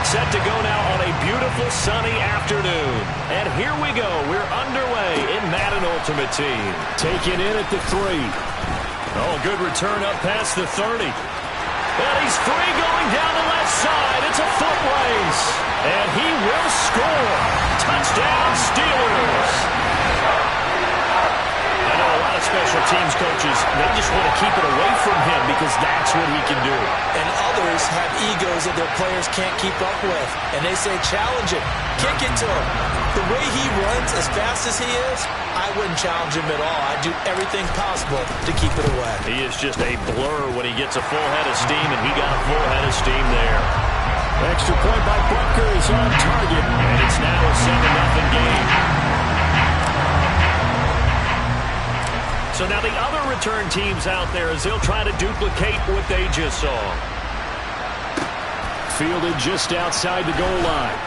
set to go now on a beautiful sunny afternoon. And here we go. We're underway in Madden Ultimate Team. Taking in at the 3. Oh, good return up past the 30. And he's free going down the left side. It's a foot race. And he will score. Touchdown, Steelers. I know a lot of special teams coaches, they just want to keep it away from him because that's what he can do. And others have egos that their players can't keep up with. And they say, challenge him. Kick it to him. The way he runs as fast as he is, I wouldn't challenge him at all. I'd do everything possible to keep it away. He is just a blur when he gets a full head of steam, and he got a full head of steam there. Extra point by Butker is on target. And it's now a 7-0 game. So now the other return teams out there as they'll try to duplicate what they just saw. Fielded just outside the goal line.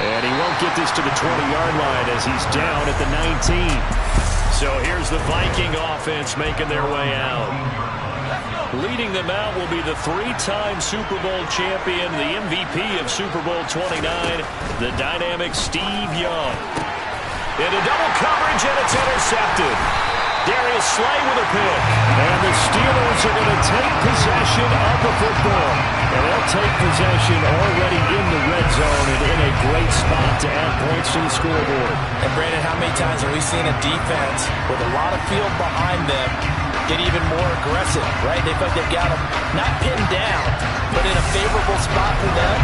And he won't get this to the 20-yard line as he's down at the 19. So here's the Viking offense making their way out. Leading them out will be the 3-time Super Bowl champion, the MVP of Super Bowl 29, the dynamic Steve Young. Into double coverage, and it's intercepted. Darius Slay with a pick. And the Steelers are going to take possession of the football. And they'll take possession already in the red zone and in a great spot to add points to the scoreboard. And Brandon, how many times have we seen a defense with a lot of field behind them get even more aggressive, right? They feel like they've got them not pinned down, but in a favorable spot for them.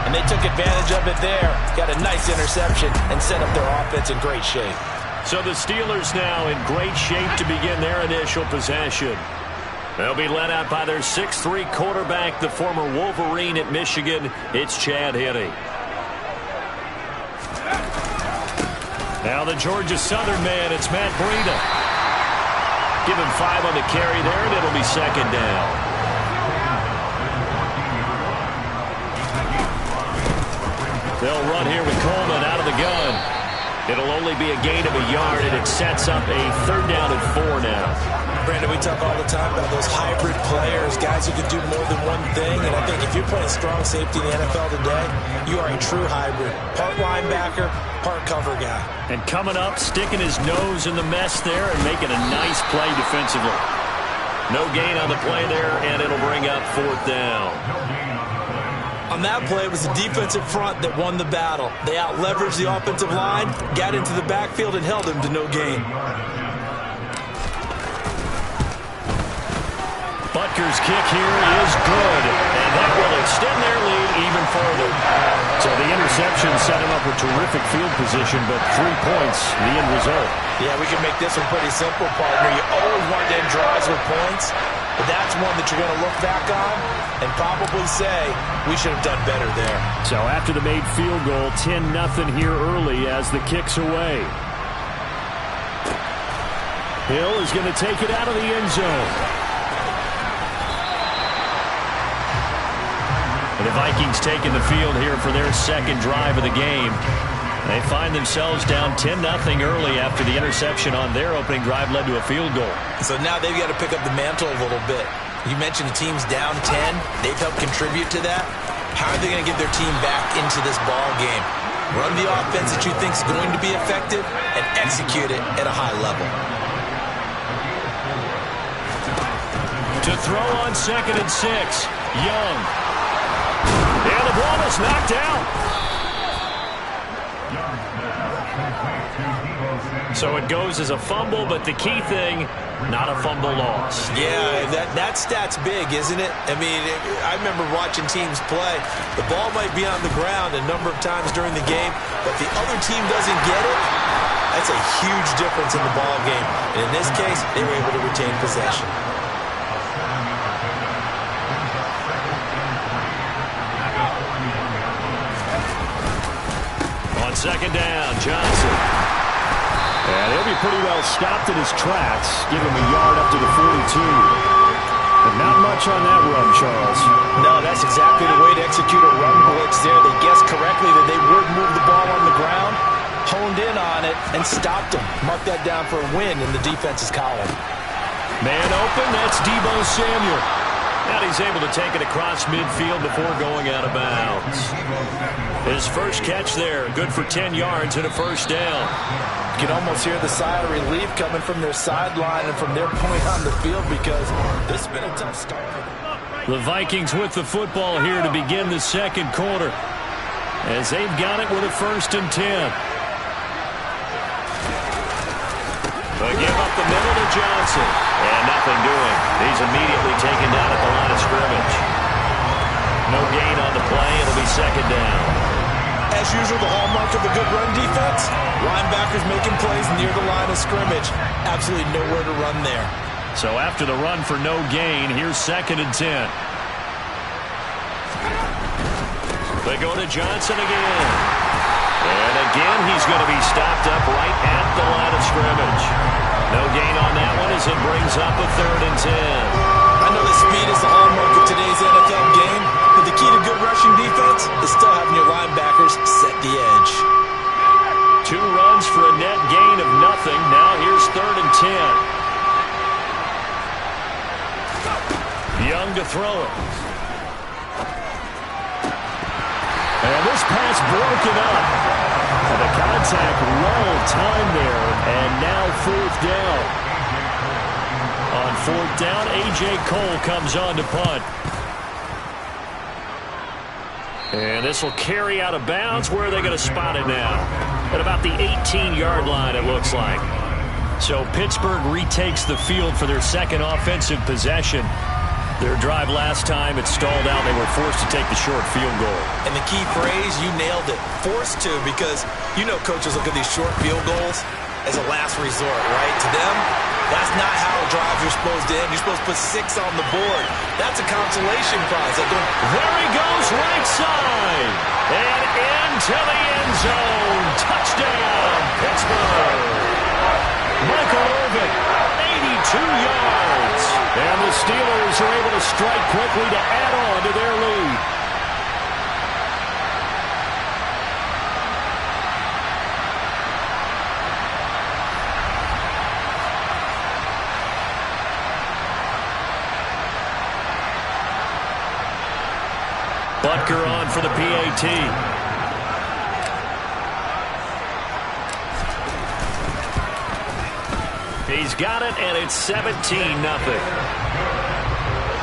And they took advantage of it there. Got a nice interception and set up their offense in great shape. So the Steelers now in great shape to begin their initial possession. They'll be led out by their 6'3" quarterback, the former Wolverine at Michigan. It's Chad Henne. Now the Georgia Southern man, it's Matt Breida. Give him 5 on the carry there, and it'll be second down. They'll run here with Coleman out of the gun. It'll only be a gain of a yard, and it sets up a 3rd down and 4 now. Brandon, we talk all the time about those hybrid players, guys who can do more than one thing. And I think if you're playing strong safety in the NFL today, you are a true hybrid. Part linebacker, part cover guy. And coming up, sticking his nose in the mess there and making a nice play defensively. No gain on the play there, and it'll bring up 4th down. On that play, it was the defensive front that won the battle. They out-leveraged the offensive line, got into the backfield, and held him to no gain. Butker's kick here is good, and that will extend their lead even further. So the interception set him up with terrific field position, but 3 points, the end result. Yeah, we can make this one pretty simple, partner. You always want to end drives with points, but that's one that you're going to look back on and probably say, we should have done better there. So after the made field goal, 10-0 here early as the kick's away. Hill is going to take it out of the end zone. And the Vikings taking the field here for their 2nd drive of the game. They find themselves down 10-0 early after the interception on their opening drive led to a field goal. So now they've got to pick up the mantle a little bit. You mentioned the team's down 10. They've helped contribute to that. How are they going to get their team back into this ball game? Run the offense that you think is going to be effective and execute it at a high level. To throw on 2nd and 6, Young. And the ball is knocked out. So it goes as a fumble, but the key thing, not a fumble loss. Yeah, that stat's big, isn't it? I mean, I remember watching teams play. The ball might be on the ground a number of times during the game, but if the other team doesn't get it, that's a huge difference in the ball game. And in this case, they were able to retain possession. On 2nd down, Johnson. And he'll be pretty well stopped in his tracks. Give him a yard up to the 42. But not much on that run, Charles. No, that's exactly the way to execute a run blitz there. They guessed correctly that they would move the ball on the ground, honed in on it, and stopped him. Mark that down for a win in the defense's column. Man open, that's Deebo Samuel. And he's able to take it across midfield before going out of bounds. His first catch there, good for 10 yards and a first down. You can almost hear the sigh of relief coming from their sideline and from their point on the field because this has been a tough start. The Vikings with the football here to begin the second quarter as they've got it with a 1st and 10. They give up the middle to Johnson. And nothing doing. He's immediately taken down at the line of scrimmage. No gain on the play. It'll be 2nd down. As usual, the hallmark of a good run defense, linebackers making plays near the line of scrimmage. Absolutely nowhere to run there. So after the run for no gain, here's 2nd and 10. They go to Johnson again. And again, he's going to be stopped up right at the line of scrimmage. No gain on that one as it brings up a 3rd and 10. I know that speed is the hallmark of today's NFL game, but the key to good rushing defense is still having your linebackers set the edge. 2 runs for a net gain of nothing. Now here's 3rd and 10. Young to throw it. And this pass broken up. And the contact well timed there. And now 4th down. On 4th down, A.J. Cole comes on to punt. And this will carry out of bounds. Where are they going to spot it now? At about the 18-yard line, it looks like. So Pittsburgh retakes the field for their 2nd offensive possession. Their drive last time, it stalled out. They were forced to take the short field goal. And the key phrase, you nailed it. Forced to, because you know coaches look at these short field goals as a last resort, right? To them, that's not how drives are supposed to end. You're supposed to put 6 on the board. That's a consolation prize. There he goes, right side. And into the end zone. Touchdown, Pittsburgh. Michael Irvin, 82 yards. And the Steelers are able to strike quickly to add on to their lead. Butker on for the PAT. He's got it, and it's 17-0.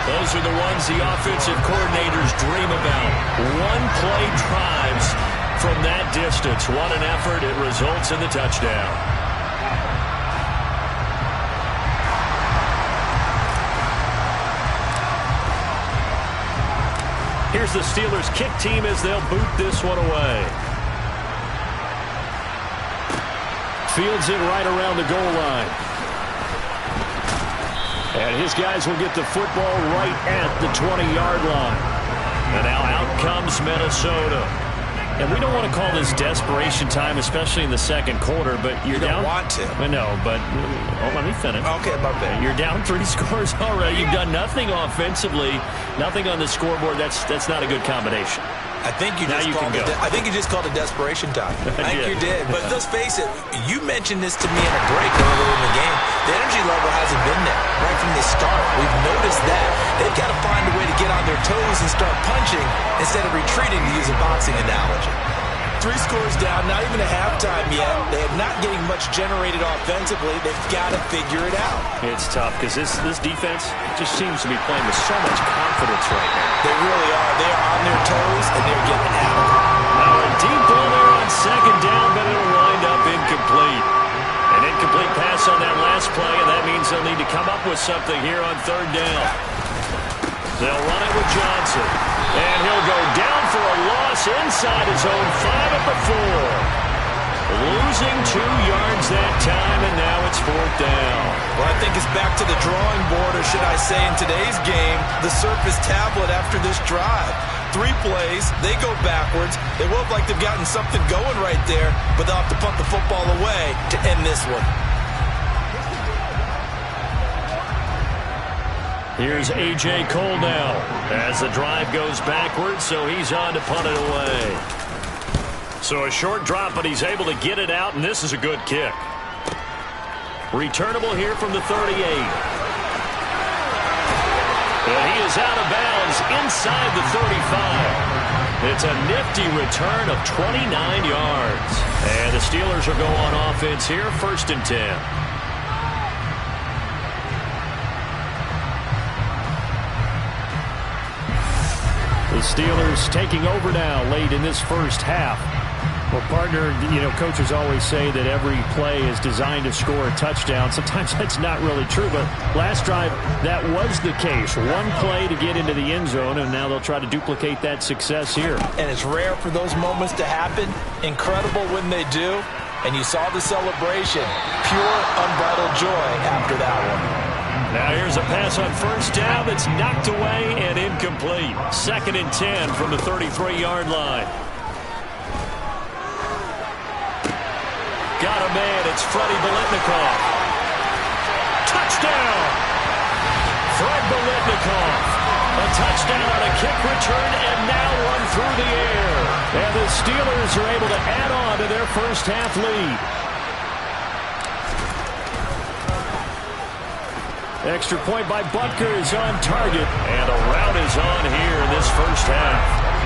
Those are the ones the offensive coordinators dream about. One-play drives from that distance. What an effort. It results in the touchdown. Here's the Steelers' kick team as they'll boot this one away. Fields it right around the goal line. And his guys will get the football right at the 20-yard line. And now out comes Minnesota. And we don't want to call this desperation time, especially in the second quarter, but you're down. You don't want to. I know, but let me finish. Okay, my bad. You're down 3 scores already. You've done nothing offensively, nothing on the scoreboard. That's not a good combination. I think you just called it desperation time. I think you did. But let's face it, you mentioned this to me in a break earlier in the game. The energy level hasn't been there right from the start. We've noticed that. They've got to find a way to get on their toes and start punching instead of retreating, to use a boxing analogy. 3 scores down, not even a halftime yet. They are not getting much generated offensively. They've got to figure it out. It's tough because this defense just seems to be playing with so much confidence right now. They really are. They are on their toes, and they're getting out. Now a deep ball there on 2nd down, but it'll wind up incomplete. An incomplete pass on that last play, and that means they'll need to come up with something here on 3rd down. They'll run it with Johnson. And he'll go down for a loss inside his own 5 at the 4. Losing 2 yards that time, and now it's 4th down. Well, I think it's back to the drawing board, or should I say in today's game, the Surface tablet after this drive. 3 plays, they go backwards. They look like they've gotten something going right there, but they'll have to punt the football away to end this one. Here's A.J. Cole now as the drive goes backwards, so he's on to punt it away. So a short drop, but he's able to get it out, and this is a good kick. Returnable here from the 38. And he is out of bounds inside the 35. It's a nifty return of 29 yards. And the Steelers will go on offense here, 1st and 10. The Steelers taking over now late in this first half. Well, partner, coaches always say that every play is designed to score a touchdown. Sometimes that's not really true, but last drive, that was the case. One play to get into the end zone, and now they'll try to duplicate that success here. And it's rare for those moments to happen. Incredible when they do. And you saw the celebration. Pure, unbridled joy after that one. Now here's a pass on 1st down that's knocked away and incomplete. 2nd and 10 from the 33-yard line. Got a man. It's Freddie Biletnikoff. Touchdown! Fred Biletnikoff. A touchdown on a kick return and now one through the air. And the Steelers are able to add on to their first half lead. Extra point by Butker is on target. And a rout is on here in this first half.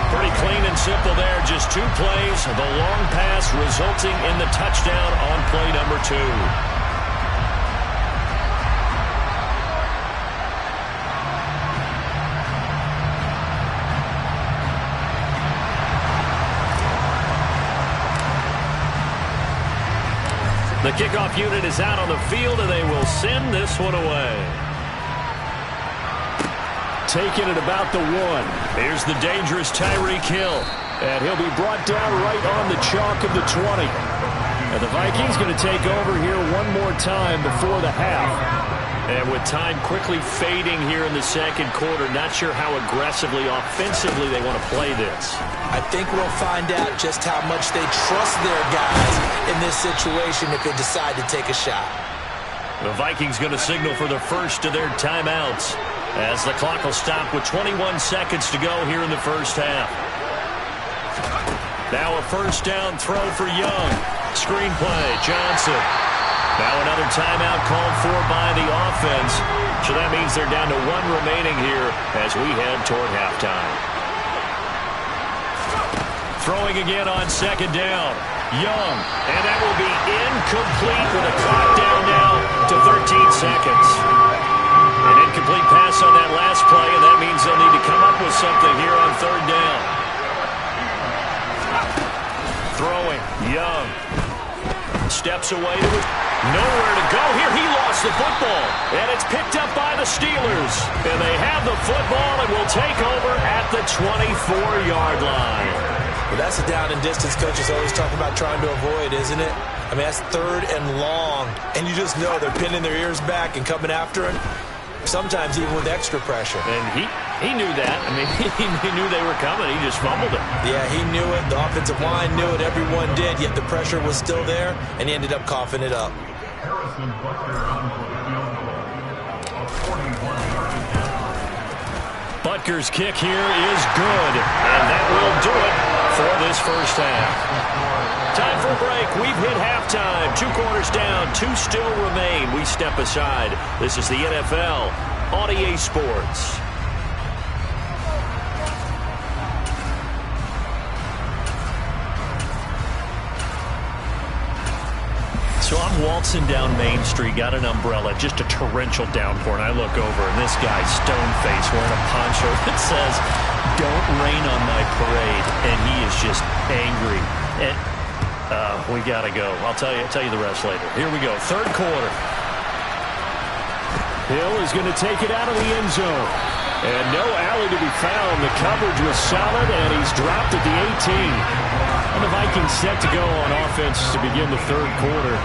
Pretty clean and simple there. Just 2 plays. The long pass resulting in the touchdown on play number 2. The kickoff unit is out on the field, and they will send this one away. Taking it about the 1. Here's the dangerous Tyreek Hill. And he'll be brought down right on the chalk of the 20. And the Vikings going to take over here one more time before the half. And with time quickly fading here in the 2nd quarter, not sure how aggressively, offensively they want to play this. I think we'll find out just how much they trust their guys in this situation if they decide to take a shot. The Vikings going to signal for the first of their timeouts as the clock will stop with 21 seconds to go here in the first half. Now a 1st down throw for Young. Screenplay, Johnson. Now another timeout called for by the offense. So that means they're down to 1 remaining here as we head toward halftime. Throwing again on 2nd down. Young. And that will be incomplete with a clock down now to 13 seconds. An incomplete pass on that last play, and that means they'll need to come up with something here on 3rd down. Throwing. Young. Steps away to it. Nowhere to go here. He lost the football. And it's picked up by the Steelers. And they have the football and will take over at the 24-yard line. Well, that's a down and distance coaches always talk about trying to avoid, isn't it? I mean, that's 3rd and long. And you just know they're pinning their ears back and coming after him. Sometimes even with extra pressure. And he knew that. I mean, he knew they were coming. He just fumbled it. Yeah, he knew it. The offensive line knew it. Everyone did. Yet the pressure was still there, and he ended up coughing it up. Butker's kick here is good. And that will do it for this first half. Time for a break. We've hit halftime. 2 quarters down. 2 still remain. We step aside. This is the NFL on EA Sports. So I'm waltzing down Main Street, got an umbrella, just a torrential downpour, and I look over, and this guy's stone-faced wearing a poncho that says, "Don't rain on my parade," and he is just angry. And we got to go. I'll tell you the rest later. Here we go, 3rd quarter. Hill is going to take it out of the end zone. And no alley to be found. The coverage was solid, and he's dropped at the 18. And the Vikings set to go on offense to begin the 3rd quarter.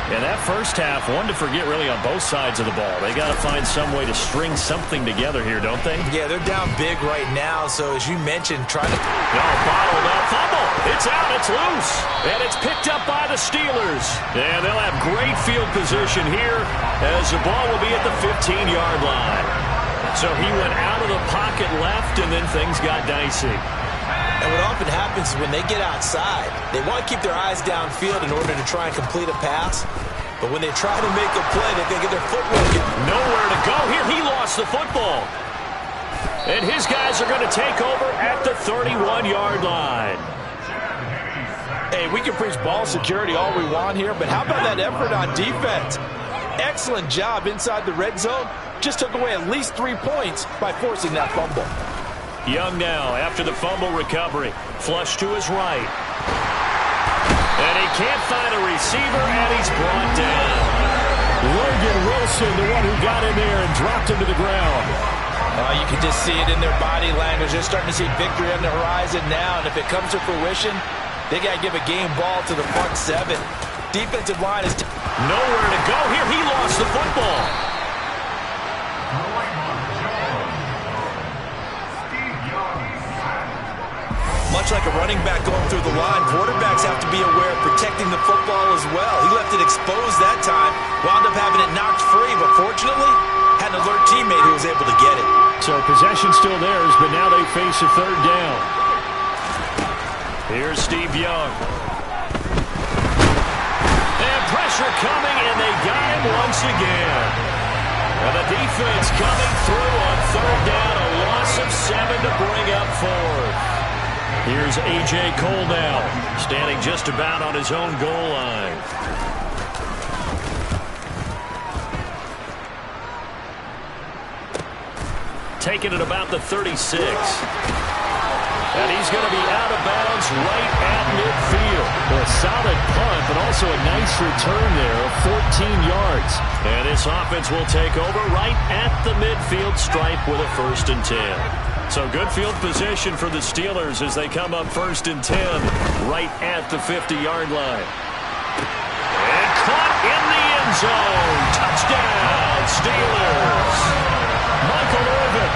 And that first half, one to forget really on both sides of the ball. They got to find some way to string something together here, don't they? Yeah, they're down big right now. So as you mentioned, trying to... bottled up. Fumble. It's out. It's loose. And it's picked up by the Steelers. And they'll have great field position here as the ball will be at the 15-yard line. So he went out of the pocket left, and then things got dicey. And what often happens is when they get outside, they want to keep their eyes downfield in order to try and complete a pass. But when they try to make a play, they can get their footwork in. Nowhere to go here. He lost the football. And his guys are going to take over at the 31-yard line. Hey, we can preach ball security all we want here, but how about that effort on defense? Excellent job inside the red zone. Just took away at least 3 points by forcing that fumble. Young now after the fumble recovery. Flush to his right. And he can't find a receiver, and he's brought down. Logan Wilson, the one who got in there and dropped him to the ground. You can just see it in their body language. They're starting to see victory on the horizon now, and if it comes to fruition, they got to give a game ball to the front seven. Defensive line is nowhere to go here. He lost the football. Much like a running back going through the line, quarterbacks have to be aware of protecting the football as well. He left it exposed that time, wound up having it knocked free, but fortunately, had an alert teammate who was able to get it. So possession still theirs, but now they face a third down. Here's Steve Young. And pressure coming, and they got him once again. And the defense coming through on third down, a loss of 7 to bring up fourth. Here's A.J. Cole now, standing just about on his own goal line. Taking it about the 36. And he's going to be out of bounds right at midfield. A solid punt, but also a nice return there of 14 yards. And this offense will take over right at the midfield stripe with a 1st and 10. So good field position for the Steelers as they come up 1st and 10 right at the 50-yard line. And caught in the end zone. Touchdown, Steelers. Michael Irvin,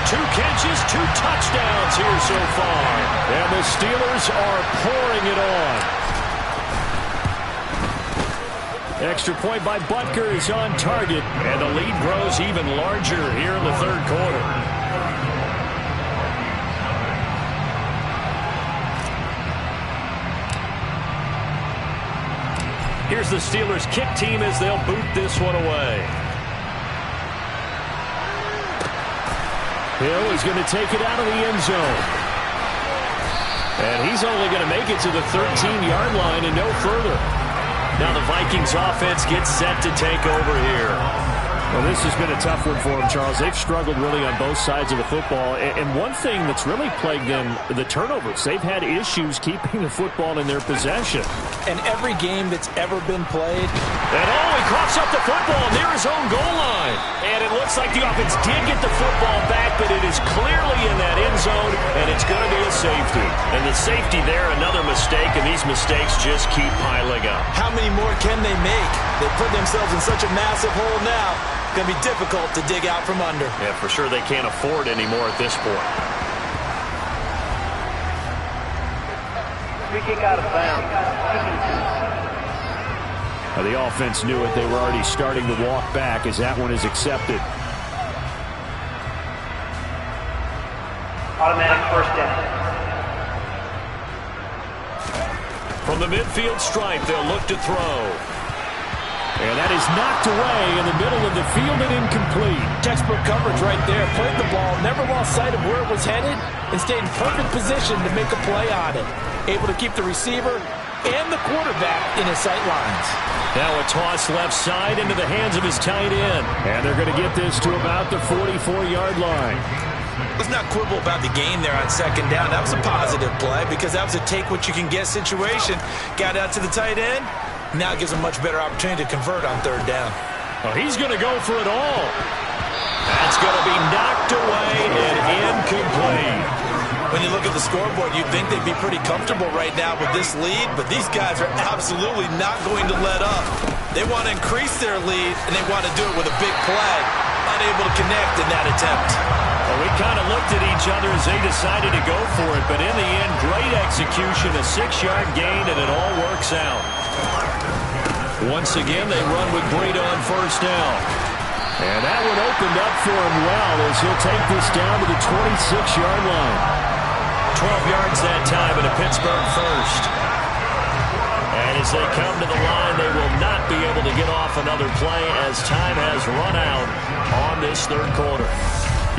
2 catches, 2 touchdowns here so far. And the Steelers are pouring it on. Extra point by Butker is on target. And the lead grows even larger here in the 3rd quarter. Here's the Steelers kick team as they'll boot this one away. Hill is going to take it out of the end zone. And he's only going to make it to the 13-yard line and no further. Now the Vikings offense gets set to take over here. Well, this has been a tough one for them, Charles. They've struggled really on both sides of the football. And one thing that's really plagued them, the turnovers. They've had issues keeping the football in their possession. And every game that's ever been played. And he coughs up the football near his own goal line. And it looks like the offense did get the football back, but it is clearly in that end zone, and it's going to be a safety. And the safety there, another mistake, and these mistakes just keep piling up. How many more can they make? They put themselves in such a massive hole now. It's going to be difficult to dig out from under. Yeah, for sure they can't afford anymore at this point. Free kick out of bounds. The offense knew it. They were already starting to walk back as that one is accepted. Automatic 1st down. From the midfield stripe, they'll look to throw. And that is knocked away in the middle of the field and incomplete. Textbook coverage right there. Played the ball, never lost sight of where it was headed, and stayed in perfect position to make a play on it. Able to keep the receiver and the quarterback in his sight lines. Now a toss left side into the hands of his tight end. And they're going to get this to about the 44-yard line. Let's not quibble about the gain there on 2nd down. That was a positive play because that was a take-what-you-can-get situation. Got out to the tight end. Now it gives him a much better opportunity to convert on 3rd down. Oh, he's going to go for it all. That's going to be knocked away and incomplete. When you look at the scoreboard, you'd think they'd be pretty comfortable right now with this lead, but these guys are absolutely not going to let up. They want to increase their lead, and they want to do it with a big play. Unable to connect in that attempt. Well, we kind of looked at each other as they decided to go for it, but in the end, great execution, a 6-yard gain, and it all works out. Once again, they run with Breida on 1st down. And that one opened up for him well as he'll take this down to the 26-yard line. 12 yards that time, and a Pittsburgh 1st. And As they come to the line, they will not be able to get off another play as time has run out on this third quarter.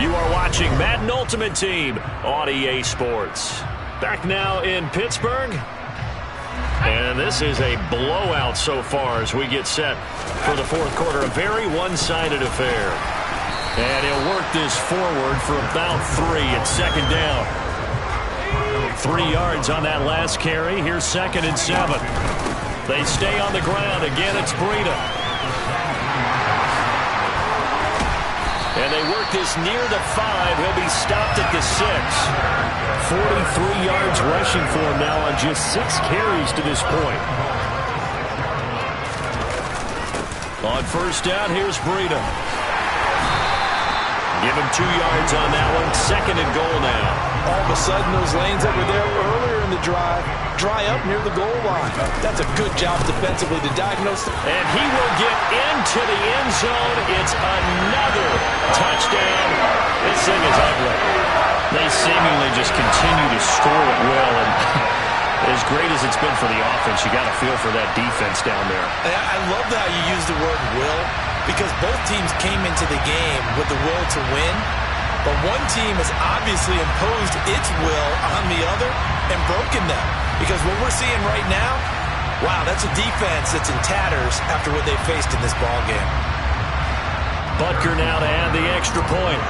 You are watching Madden Ultimate Team on EA Sports. Back now in Pittsburgh. And this is a blowout so far as we get set for the fourth quarter. A very one-sided affair. And he'll work this forward for about 3. It's second down. 3 yards on that last carry. Here's 2nd and 7. They stay on the ground. Again, it's Breida. And they work this near the 5. He'll be stopped at the 6. 43 yards rushing for him now on just 6 carries to this point. On first down, here's Breida. Give him 2 yards on that one. 2nd and goal now. All of a sudden, those lanes that were there earlier in the drive dry up near the goal line. That's a good job defensively to diagnose. And he will get into the end zone. It's another touchdown. This thing is ugly. They seemingly just continue to score at will. And as great as it's been for the offense, you got to feel for that defense down there. I love how you use the word will, because both teams came into the game with the will to win. But one team has obviously imposed its will on the other and broken them. Because what we're seeing right now, wow, that's a defense that's in tatters after what they faced in this ballgame. Butker now to add the extra point.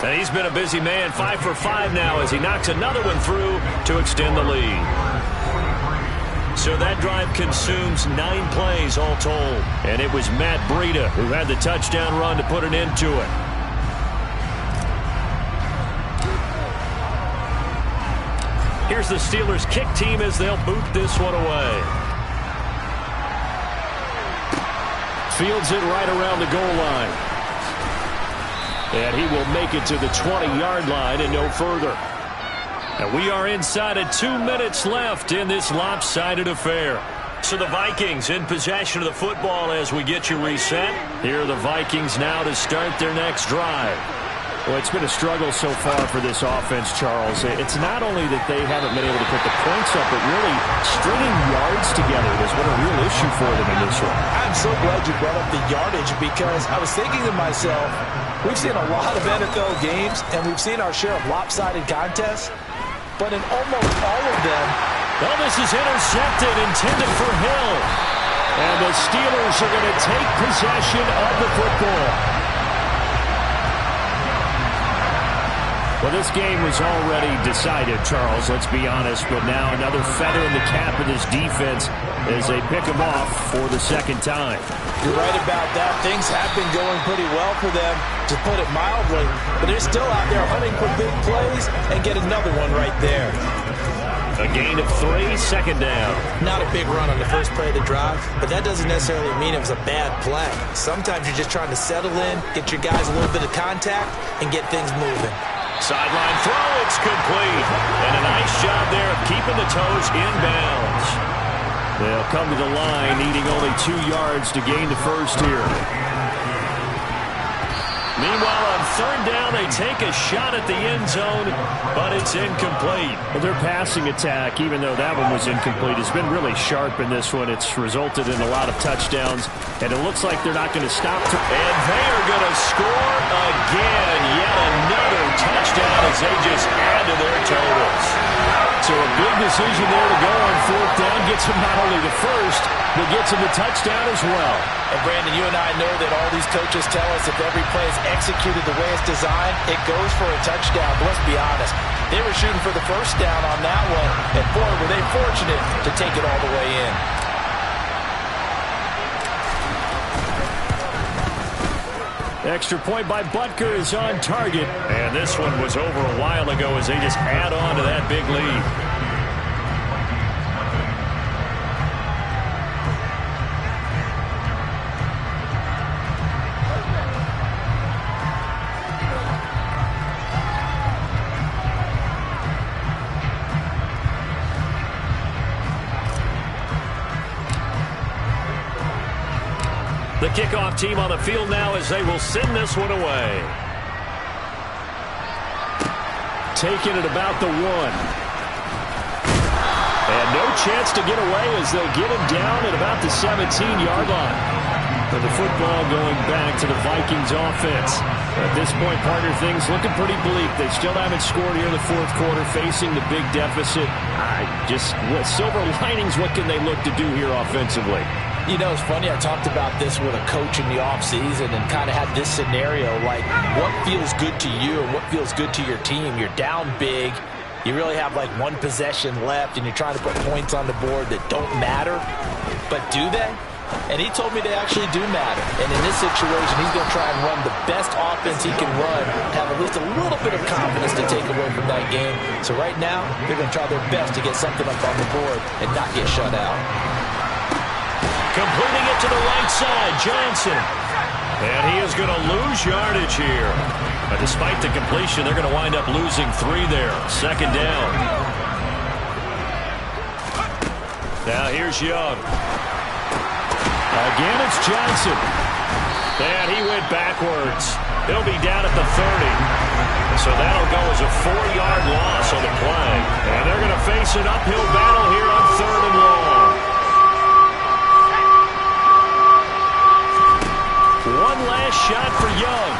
And he's been a busy man, 5 for 5 now as he knocks another one through to extend the lead. So that drive consumes 9 plays all told. And it was Matt Breida who had the touchdown run to put an end to it. Here's the Steelers' kick team as they'll boot this one away. Fields it right around the goal line. And he will make it to the 20-yard line and no further. And we are inside of 2 minutes left in this lopsided affair. So the Vikings in possession of the football as we get you reset. Here are the Vikings now to start their next drive. Well, it's been a struggle so far for this offense, Charles. It's not only that they haven't been able to put the points up, but really stringing yards together has been a real issue for them in this one. I'm so glad you brought up the yardage, because I was thinking to myself, we've seen a lot of NFL games, and we've seen our share of lopsided contests. But in almost all of them, well, this is intercepted, intended for Hill. And the Steelers are going to take possession of the football. Well, this game was already decided, Charles, let's be honest. But now another feather in the cap of this defense as they pick them off for the second time. You're right about that. Things have been going pretty well for them, to put it mildly. But they're still out there hunting for big plays and get another one right there. A gain of 3, second down. Not a big run on the first play of the drive, but that doesn't necessarily mean it was a bad play. Sometimes you're just trying to settle in, get your guys a little bit of contact, and get things moving. Sideline throw, it's complete. And a nice job there of keeping the toes in bounds. They'll come to the line, needing only 2 yards to gain the first here. Meanwhile, on third down, they take a shot at the end zone, but it's incomplete. Well, their passing attack, even though that one was incomplete, has been really sharp in this one. It's resulted in a lot of touchdowns, and it looks like they're not going to stop. And they are going to score again. Yet another touchdown as they just add to their totals. So a big decision there to go on fourth down. Gets them not only the first, but gets them the touchdown as well. And Brandon, you and I know that all these coaches tell us if every play is executed the way it's designed, it goes for a touchdown. But let's be honest, they were shooting for the first down on that one, and boy, were they fortunate to take it all the way in. Extra point by Butker is on target. And this one was over a while ago as they just add on to that big lead. The kickoff team on the field now as they will send this one away. taken at about the 1. And no chance to get away as they'll get him down at about the 17-yard line. And the football going back to the Vikings offense. At this point, partner, things looking pretty bleak. They still haven't scored here in the fourth quarter, facing the big deficit. Silver linings, what can they look to do here offensively? You know, it's funny, I talked about this with a coach in the offseason and kind of had this scenario, like what feels good to you and what feels good to your team. You're down big. You really have like one possession left, and you're trying to put points on the board that don't matter. But do they? And he told me they actually do matter. And in this situation, he's going to try and run the best offense he can run, have at least a little bit of confidence to take away from that game. So right now, they're going to try their best to get something up on the board and not get shut out. Completing it to the right side, Johnson. And he is going to lose yardage here. But despite the completion, they're going to wind up losing 3 there. Second down. Now here's Young. Again, it's Johnson. And he went backwards. He'll be down at the 30. So that'll go as a 4-yard loss on the play. And they're going to face an uphill battle here on 3rd and long. One last shot for Young.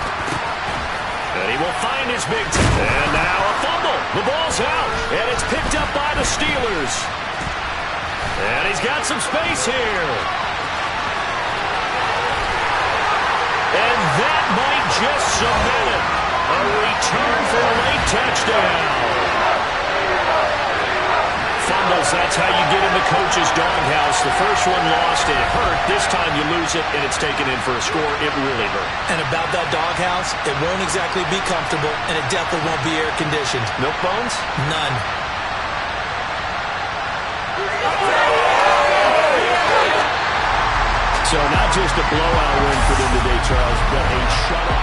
And he will find his big time. And now a fumble. The ball's out. And it's picked up by the Steelers. And he's got some space here. And that might just cement it. A return for a late touchdown. Fumbles, that's how you get in the coach's doghouse. The first one lost, it hurt. This time you lose it, and it's taken in for a score. It really hurt. And about that doghouse, it won't exactly be comfortable, and it definitely won't be air-conditioned. Milk bones? None. So not just a blowout win for them today, Charles, but a shutout.